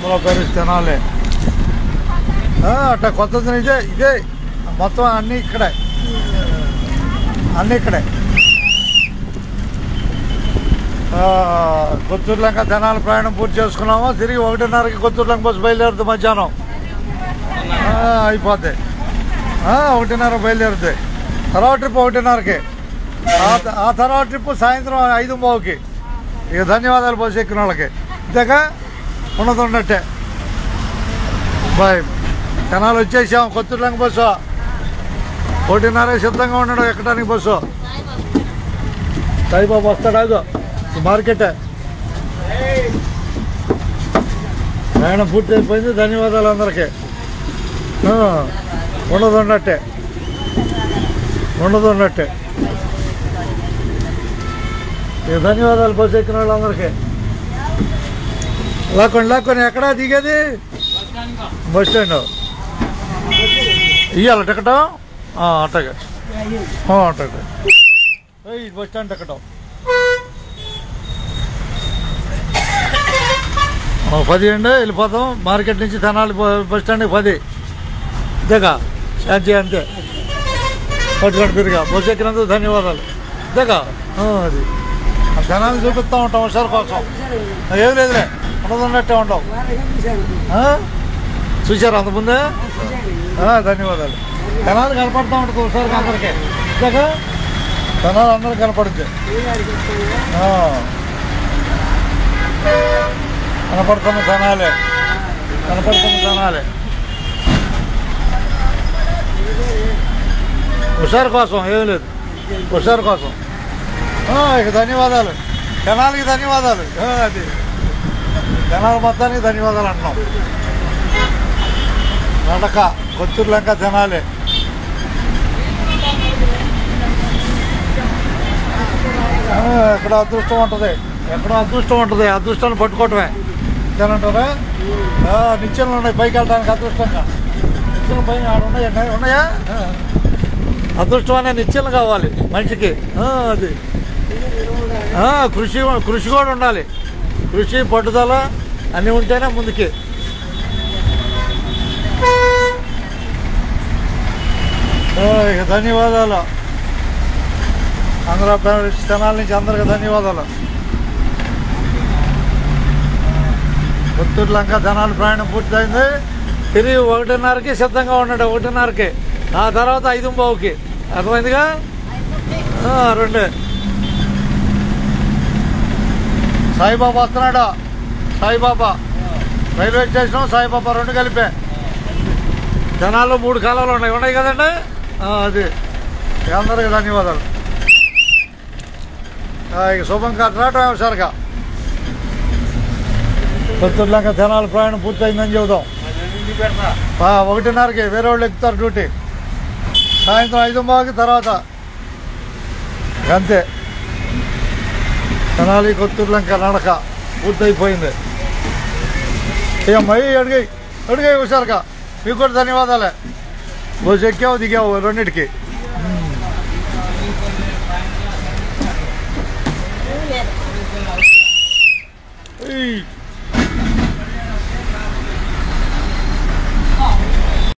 అమలో palace తినాలి. అట్లా కొత్త ఇదే మొత్తం అన్నీ ఇక్కడే కొత్తూరు లంక తెనాలి ప్రయాణం పూర్తి చేసుకున్నాము. తిరిగి 1:30కి కొత్తూరు లంక బస్సు బయలుదేరుతుంది. మధ్యాహ్నం అయిపోద్ది. 1:30 బయలుదేరుతుంది. తర్వాత ట్రిప్ 1:30కి. ఆ తర్వాత ట్రిప్ సాయంత్రం 5:30కి. ఇక ధన్యవాదాలు బస్సు ఎక్కిన వాళ్ళకి. ఇంతగా ఉన్నట్టే. బాయ్. తెనాలి వచ్చేసాం. కొత్తూరు లంక బస్సు 1:30 సిద్ధంగా ఉన్నాడు ఎక్కడానికి బస్సు. సాయిబాబు వస్తాడు. మార్కెట్ ప్రయాణం పూర్తి అయిపోయింది. ధన్యవాదాలు అందరికీ. ఉన్నట్టే. ఇక ధన్యవాదాలు బస్సు ఎక్కిన వాళ్ళందరికీ. లాక్కొని ఎక్కడా దిగేది? బస్ స్టాండ్ ఇవ్వాలి టికెట్. అట్టగా బస్ స్టాండ్ టికెట్ 10 అండి. వెళ్ళిపోతాం. మార్కెట్ నుంచి తెనాలి బస్ స్టాండ్కి 10. అంతేగా శాంతి అంతే. పట్టుకొని తిరిగా బస్సు ఎక్కినందుకు ధన్యవాదాలు. అంతేగా అది తెనాలి చూపిస్తూ ఉంటాం హుషారు కోసం. ఏం లేదులే ఉన్నట్టే ఉంటాం. చూసారు అంతకుముందే. ధన్యవాదాలు. తెనాలి కనపడుతూ ఉంటుంది హుషారుగా అందరికీ. అంతేగా తెనాలి అందరికి కనపడుద్ది. కనపడుతున్న తెనాలి. హుషారు కోసం ఏం లేదు. హుషారు కోసం. ఇక ధన్యవాదాలు. తెనాలికి ధన్యవాదాలు. అది తెనాలి మొత్తానికి ధన్యవాదాలు అంటున్నాం. నడక కొత్తూరు లంక తెనాలి. ఎక్కడ అదృష్టం ఉంటుంది. అదృష్టాన్ని పట్టుకోవటమే. అంతేనంటారా? నిత్యంలో ఉన్నాయి పైకి వెళ్ళడానికి. అదృష్టంగా నిత్యం పైన ఉన్నాయా? అదృష్టం అనే నిత్యం కావాలి మనిషికి. అది కృషి కూడా ఉండాలి. కృషి పట్టుదల అన్నీ ఉంటేనే ముందుకి. ఇక ధన్యవాదాలు. ఆంధ్ర తెనాలి నుంచి అందరికీ ధన్యవాదాలు. కొత్తూరు లంక తెనాలి ప్రయాణం పూర్తయింది. తిరిగి 1:30కి సిద్ధంగా ఉన్నాడు. 1:30కి. ఆ తర్వాత 5:30కి. అర్థమైందిగా? 2. సాయిబాబా వస్తున్నాడు. సాయిబాబా రైల్వే స్టేషన్ సాయిబాబా 2 కలిపే. తెనాల్లో 3 కాలాలు ఉన్నాయి కదండి. అది అందరికీ ధన్యవాదాలు. ఇక శుభం రావటం హుషారుగా. కొత్తూరు లంక తెనాలి ప్రయాణం పూర్తయిందని చెబుదాం. 1:30కి వేరే వాళ్ళు ఎక్కుతారు డ్యూటీ. సాయంత్రం 5:30కి తర్వాత అంతే. తెనాలి కొత్తూరు లంక నడక పూర్తయిపోయింది. ఏమయ్యి అడిగాయి హుషారుగా. మీకు కూడా ధన్యవాదాలే. బస్సు ఎక్కావు దిగావు 2టికి. Hey!